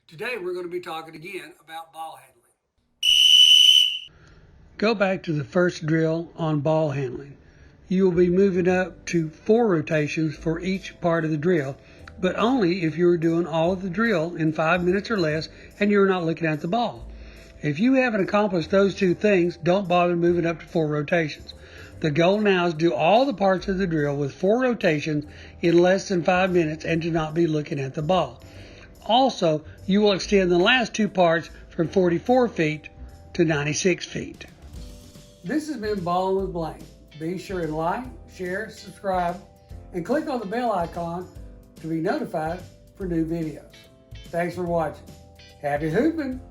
Today we're going to be talking again about ball handling. Go back to the first drill on ball handling. You will be moving up to 4 rotations for each part of the drill, but only if you are doing all of the drill in 5 minutes or less and you're not looking at the ball. If you haven't accomplished those 2 things, don't bother moving up to 4 rotations. The goal now is to do all the parts of the drill with 4 rotations in less than 5 minutes and to not be looking at the ball. Also, you will extend the last 2 parts from 44 feet to 96 feet. This has been Ballin with Blaine. Be sure and like, share, subscribe, and click on the bell icon to be notified for new videos. Thanks for watching. Happy hooping!